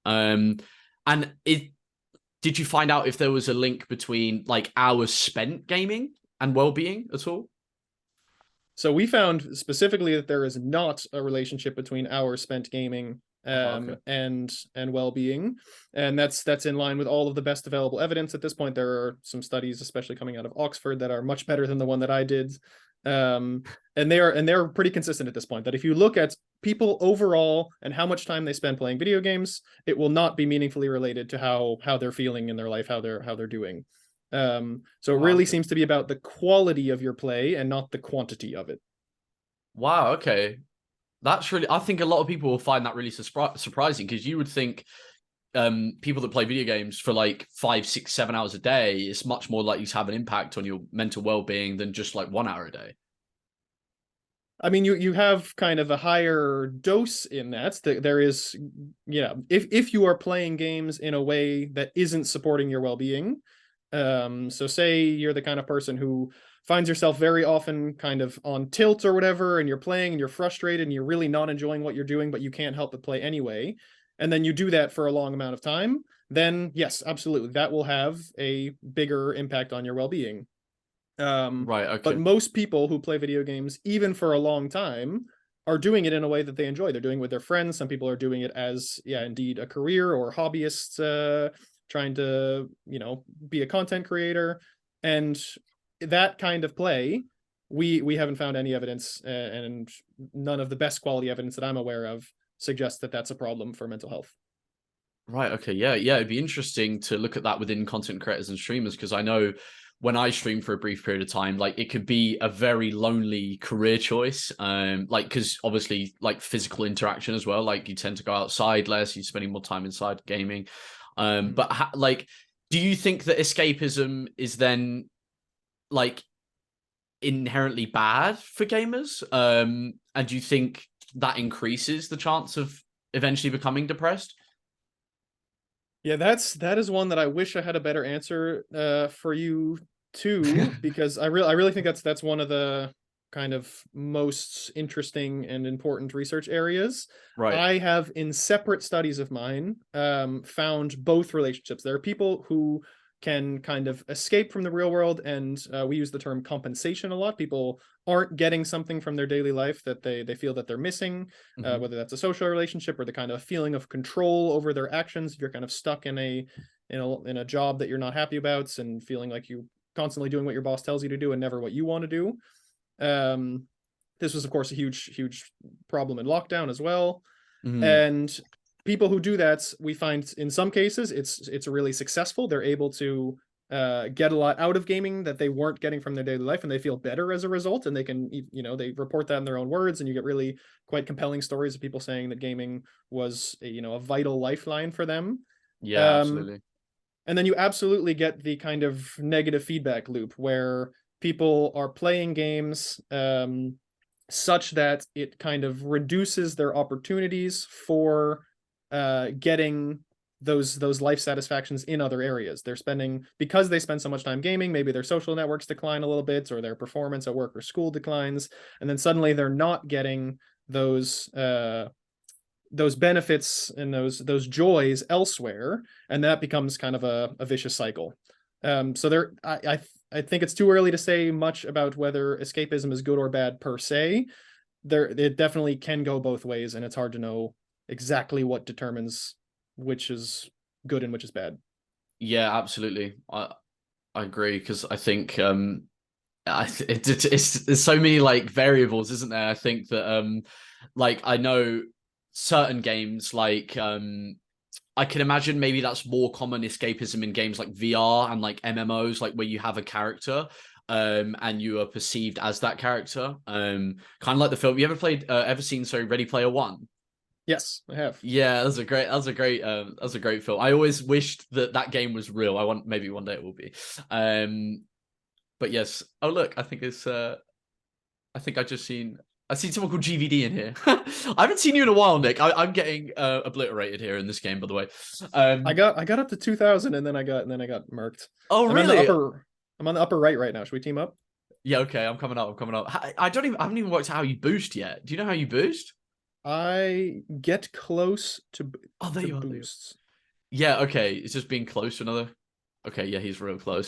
And did you find out if there was a link between like hours spent gaming and well-being at all? So we found specifically that there is not a relationship between hours spent gaming Okay. and well-being, and that's in line with all of the best available evidence at this point. There are some studies, especially coming out of Oxford, that are much better than the one that I did, and they're pretty consistent at this point. That if you look at people overall and how much time they spend playing video games, it will not be meaningfully related to how they're feeling in their life, how they're doing. So it Wow, really okay. seems to be about the quality of your play and not the quantity of it. Wow, okay. That's really, I think a lot of people will find that really surprising because you would think people that play video games for like 5, 6, 7 hours a day is much more likely to have an impact on your mental well-being than just like 1 hour a day. I mean, you have kind of a higher dose in that. There is, yeah, if you are playing games in a way that isn't supporting your well-being, so say you're the kind of person who finds yourself very often kind of on tilt or whatever, and you're playing and you're frustrated and you're really not enjoying what you're doing, but you can't help but play anyway, and then you do that for a long amount of time, then yes, absolutely, that will have a bigger impact on your well-being. Right, But okay. most people who play video games, even for a long time, are doing it in a way that they enjoy. They're doing it with their friends. Some people are doing it as, yeah, indeed, a career or hobbyists, trying to, be a content creator. And that kind of play, we haven't found any evidence, and none of the best quality evidence that I'm aware of suggests that that's a problem for mental health. Right, okay. Yeah, yeah. It'd be interesting to look at that within content creators and streamers because I know when I stream for a brief period of time, like it could be a very lonely career choice. Like because obviously like physical interaction as well. Like you tend to go outside less, you're spending more time inside gaming. But like, do you think that escapism is then like inherently bad for gamers? And do you think that increases the chance of eventually becoming depressed? Yeah, that is one that I wish I had a better answer for you too, because I really think that's one of the kind of most interesting and important research areas. Right. I have, in separate studies of mine, found both relationships. There are people who can kind of escape from the real world, and we use the term compensation a lot. People aren't getting something from their daily life that they feel that they're missing, Mhm. whether that's a social relationship or the kind of feeling of control over their actions. If you're kind of stuck in a job that you're not happy about and feeling like you constantly doing what your boss tells you to do and never what you want to do. Um, this was, of course, a huge problem in lockdown as well. Mhm. And people who do that, we find in some cases it's really successful. They're able to get a lot out of gaming that they weren't getting from their daily life, and they feel better as a result. And they can, they report that in their own words, and you get really quite compelling stories of people saying that gaming was a vital lifeline for them. Yeah, Um, absolutely. and then you absolutely get the kind of negative feedback loop where people are playing games such that it kind of reduces their opportunities for getting those life satisfactions in other areas. They're spending, because they spend so much time gaming, maybe their social networks decline a little bit, or their performance at work or school declines, and then suddenly they're not getting those benefits and those joys elsewhere, and that becomes kind of a vicious cycle. So I think it's too early to say much about whether escapism is good or bad per se. It definitely can go both ways, and it's hard to know exactly what determines which is good and which is bad. Yeah, absolutely. I agree because I think it's there's so many like variables, isn't there? I think that like I know certain games like I can imagine maybe that's more common escapism in games like VR and like MMOs, like where you have a character and you are perceived as that character. Kind of like the film. You ever seen Ready Player One? Yes, I have. Yeah, that was a great film. I always wished that that game was real. I want maybe one day it will be. But yes. Oh look, I think I seen someone called GVD in here. I haven't seen you in a while, Nick. I'm getting obliterated here in this game, by the way. I Um, got up to 2000, and then I got murked. oh I'm on the really? upper I'm on the upper right now. Should we team up? Yeah, okay. I'm coming up. I'm coming up. I haven't even worked out how you boost yet. Do you know how you boost? I get close to. Oh, there for you are. There you are. boosts. Yeah, okay. It's just being close to another. Okay, yeah, he's real close.